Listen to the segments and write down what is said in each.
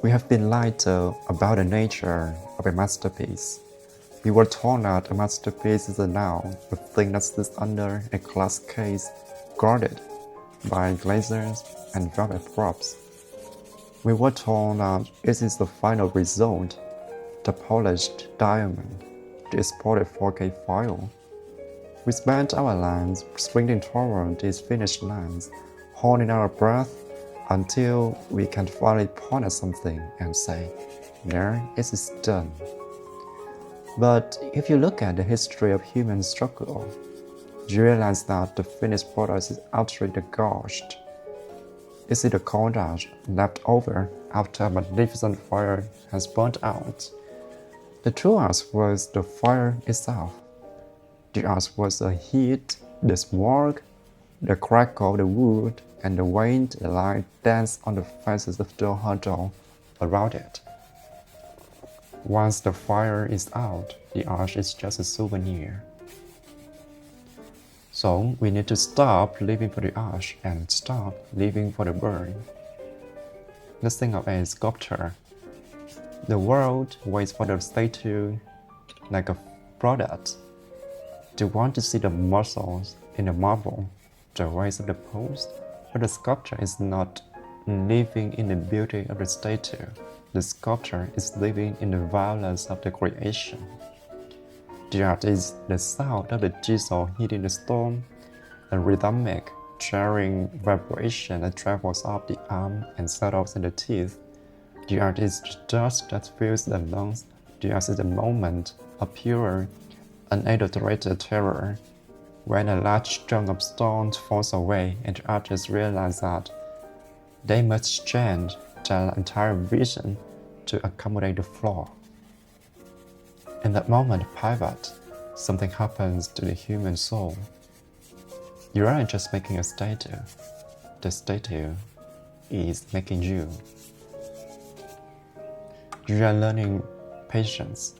We have been lied to about the nature of a masterpiece. We were told that a masterpiece is a noun, a thing that sits under a glass case guarded by glazers and velvet props. We were told that it is the final result, the polished diamond, the exported 4K file. We spent our lives sprinting toward these finished lines, holding our breath until we can finally point at something and say, there it is done. But if you look at the history of human struggle, you realize that the finished product is utterly gushed. Is it a coal ash left over after a magnificent fire has burnt out? The true ash was the fire itself. The ash was the heat, the smoke, the crackle of the wood, and the wind and light dance on the faces of the huddle around it. Once the fire is out, the ash is just a souvenir. So we need to stop living for the ash and stop living for the burn. Let's think of a sculptor. The world waits for the statue like a product. They want to see the muscles in the marble, the rays of the post, but the sculptor is not living in the beauty of the statue. The sculptor is living in the violence of the creation. The art is the sound of the chisel hitting the stone, a rhythmic, jarring vibration that travels up the arm and settles in the teeth. The art is the dust that fills the lungs. The art is the moment of pure, unadulterated terror. When a large chunk of stone falls away and the artists realize that they must change their entire vision to accommodate the flaw. In that moment of pivot, something happens to the human soul. You aren't just making a statue. The statue is making you. You are learning patience.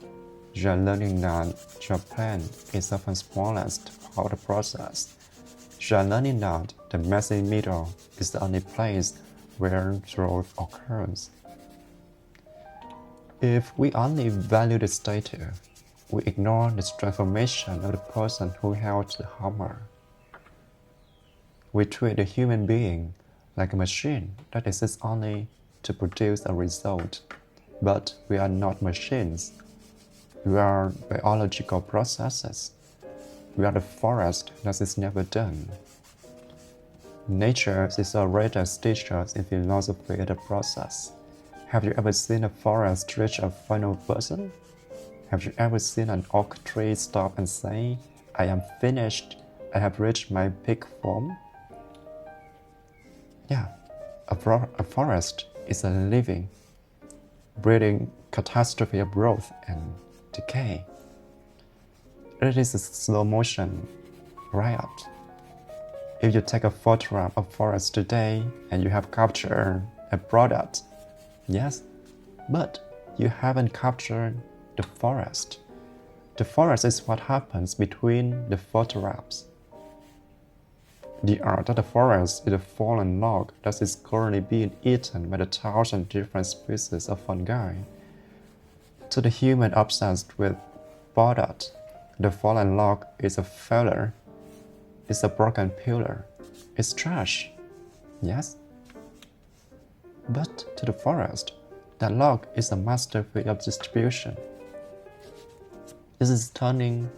You are learning that your plan is often smallest part of the process. You are learning that the messy middle is the only place where growth occurs. If we only value the statue, we ignore the transformation of the person who held the hammer. We treat the human being like a machine that exists only to produce a result. But we are not machines. We are biological processes. We are the forest that is never done. Nature is already stitched us in philosophy of the process. Have you ever seen a forest reach a final version? Have you ever seen an oak tree stop and say, I am finished, I have reached my peak form? Yeah, a forest is a living, breathing catastrophe of growth and decay. It is a slow motion riot. If you take a photograph of forest today and you have captured a product, yes, but you haven't captured the forest. The forest is what happens between the photographs. The art of the forest is a fallen log that is currently being eaten by 1,000 different species of fungi. To the human obsessed with product, the fallen log is a failure. It's a broken pillar. It's trash. Yes? But to the forest, that log is a masterpiece of distribution. It is turning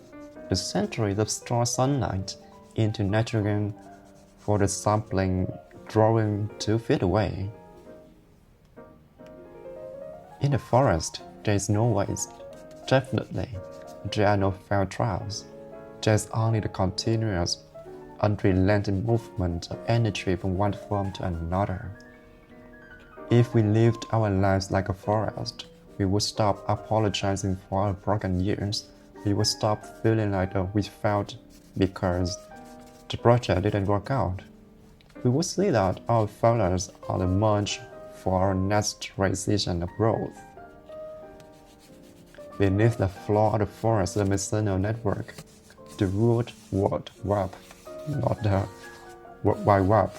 the centuries of strong sunlight into nitrogen for the sapling growing 2 feet away. In the forest, there is no waste. Definitely, there are no failed trials. There is only the continuous, unrelenting movement of energy from one form to another. If we lived our lives like a forest, we would stop apologizing for our broken years. We would stop feeling like we failed because the project didn't work out. We would see that our failures are the march for our next season of growth. Beneath the floor of the forest, the medicinal network, the root word web, not the World Wide Web.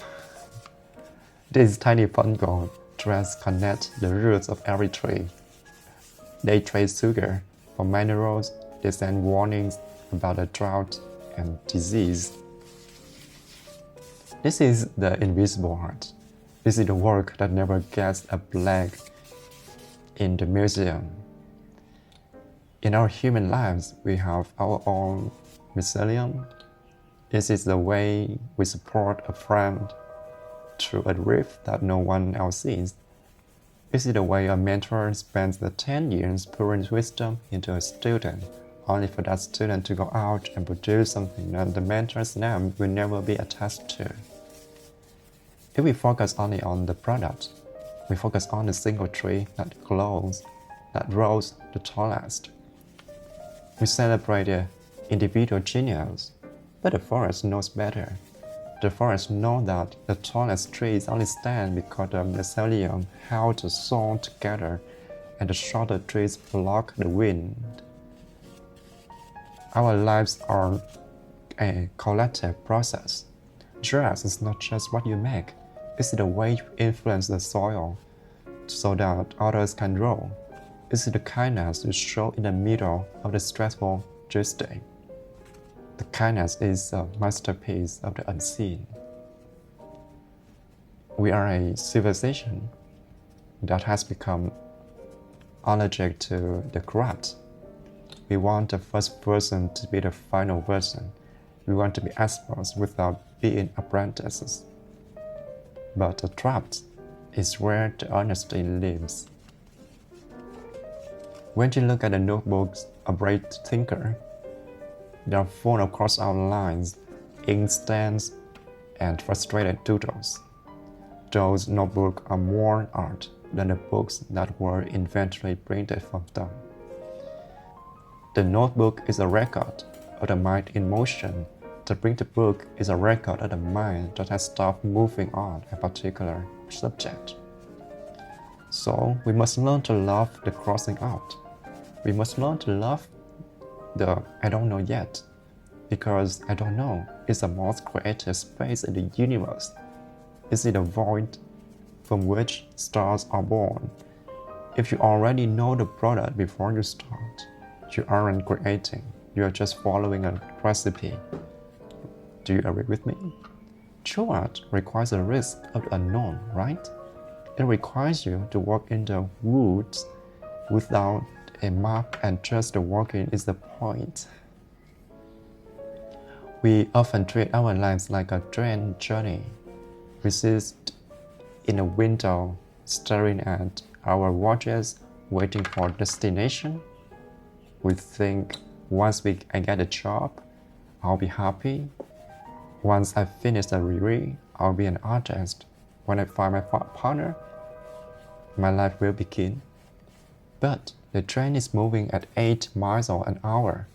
This tiny fungal Adrev connect the roots of every tree. They trace sugar for minerals. They send warnings about a drought and disease. This is the invisible art. This is the work that never gets a plaque in the museum. In our human lives, we have our own mycelium. This is the way we support a friend through a rift that no one else sees. This is the way a mentor spends the 10 years pouring wisdom into a student, only for that student to go out and produce something that the mentor's name will never be attached to. If we focus only on the product, we focus on the single tree that glows, that grows the tallest. We celebrate the individual genius, but the forest knows better. The forest knows that the tallest trees only stand because the mycelium held the soil together and the shorter trees block the wind. Our lives are a collective process. Dress is not just what you make, it's the way you influence the soil so that others can grow. It's the kindness you show in the middle of the stressful Tuesday. The kindness is a masterpiece of the unseen. We are a civilization that has become allergic to the corrupt. We want the first version to be the final version. We want to be experts without being apprentices. But the trapped is where the honesty lives. When you look at the notebooks of a great thinker, they are full of crossed-out lines, ink stains, and frustrated doodles. Those notebooks are more art than the books that were eventually printed from them. The notebook is a record of the mind in motion. The printed book is a record of the mind that has stopped moving on a particular subject. So we must learn to love the crossing out. We must learn to love the I don't know yet, because I don't know is the most creative space in the universe. Is it a void from which stars are born? If you already know the product before you start, you aren't creating, you are just following a recipe. Do you agree with me? True art requires a risk of the unknown, right? It requires you to walk in the woods without a map, and just the walking is the point. We often treat our lives like a train journey. We sit in a window, staring at our watches, waiting for destination. We think, once I get a job, I'll be happy. Once I finish a degree, I'll be an artist. When I find my partner, my life will begin. But the train is moving at 8 miles an hour.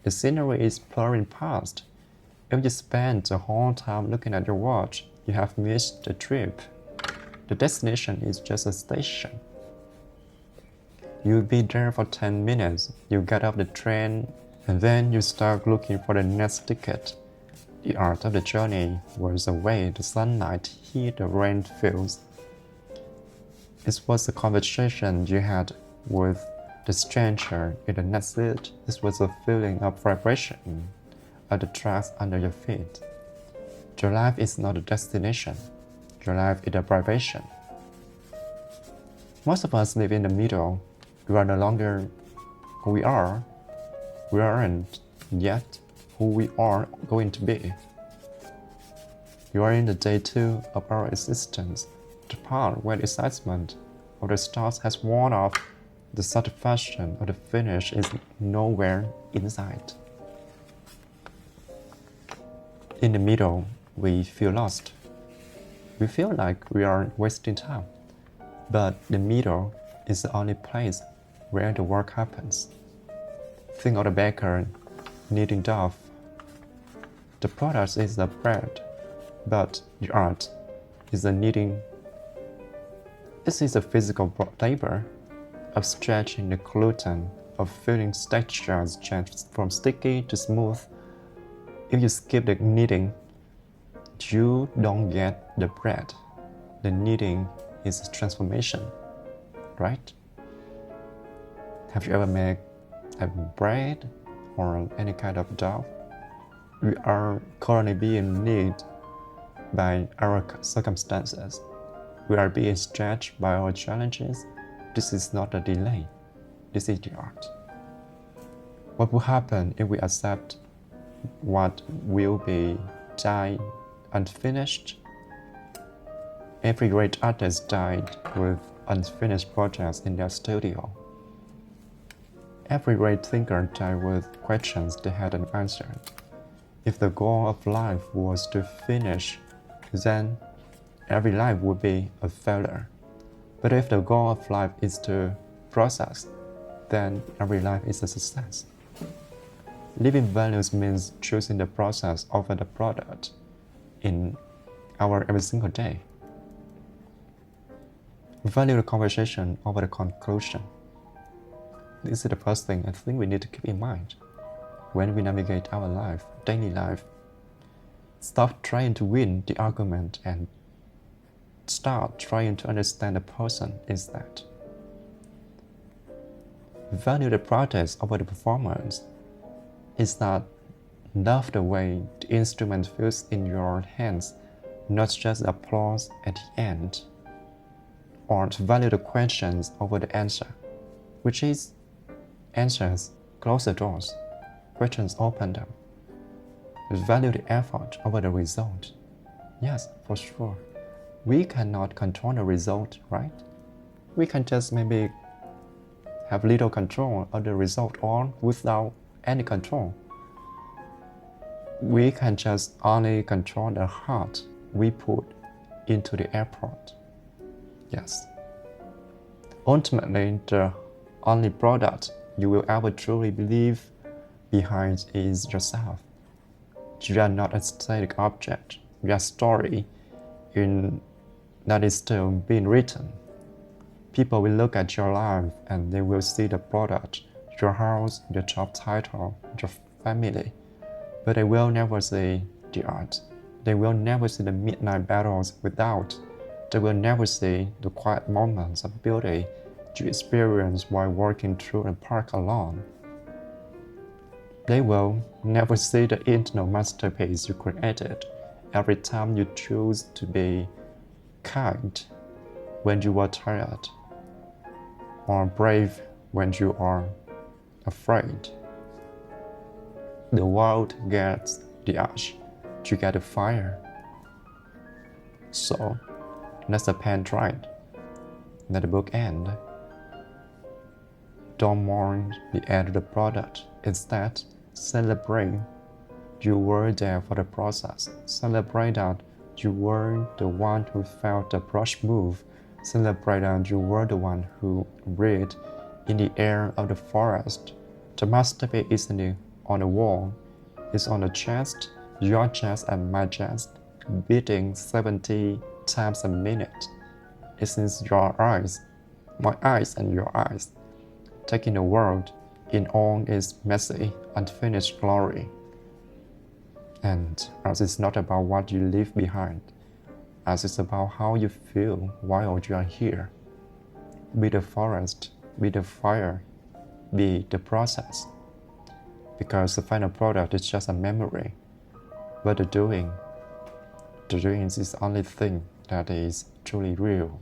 The scenery is blurring past. If you spend the whole time looking at your watch, you have missed the trip. The destination is just a station. You'll be there for 10 minutes. You get off the train, and then you start looking for the next ticket. The art of the journey was the way the sunlight hit the rain fields. It was a conversation you had with the stranger in the next seat. This was a feeling of vibration of the tracks under your feet. Your life is not a destination. Your life is a vibration. Most of us live in the middle. We are no longer who we are. We aren't yet who we are going to be. You are in the day 2 of our existence, the part where the excitement of the start has worn off. The satisfaction of the finish is nowhere in sight. In the middle, we feel lost. We feel like we are wasting time. But the middle is the only place where the work happens. Think of the baker kneading dough. The product is the bread, but the art is the kneading. This is a physical labor of stretching the gluten, of feeling textures change from sticky to smooth. If you skip the kneading, you don't get the bread. The kneading is transformation, right? Have you ever made a bread or any kind of dough? We are currently being needed by our circumstances. We are being stretched by our challenges. This is not a delay. This is the art. What will happen if we accept what will be died unfinished? Every great artist died with unfinished projects in their studio. Every great thinker died with questions they hadn't answered. If the goal of life was to finish, then every life would be a failure. But if the goal of life is to process, then every life is a success. Living values means choosing the process over the product in our every single day. Value the conversation over the conclusion. This is the first thing I think we need to keep in mind when we navigate our life, daily life. Stop trying to win the argument and start trying to understand the person instead. Value the process over the performance. It's not love the way the instrument feels in your hands, not just the applause at the end. Or to value the questions over the answer, which is answers close the doors, questions open them. Value the effort over the result. Yes, for sure. We cannot control the result, right? We can just maybe have little control of the result or without any control. We can just only control the heart we put into the airport. Yes. Ultimately, the only product you will ever truly leave behind is yourself. You are not a static object. You are a story that is still being written. People will look at your life and they will see the product, your house, your job title, your family, but they will never see the art. They will never see the midnight battles without. They will never see the quiet moments of beauty you experience while walking through a park alone. They will never see the internal masterpiece you created every time you choose to be kind when you are tired, or brave when you are afraid. The world gets the ash, you get the fire. So, let the pen dry, let the book end. Don't mourn the end of the product. Instead, celebrate you were there for the process. Celebrate that you were the one who felt the brush move. Celebrate that you were the one who read in the air of the forest. The masterpiece isn't on the wall. It's on the chest, your chest and my chest, beating 70 times a minute. It's in your eyes, my eyes and your eyes, taking the world in all its messy, unfinished glory. And as it's not about what you leave behind, as it's about how you feel while you are here. Be the forest, be the fire, be the process. Because the final product is just a memory, but the doing is the only thing that is truly real.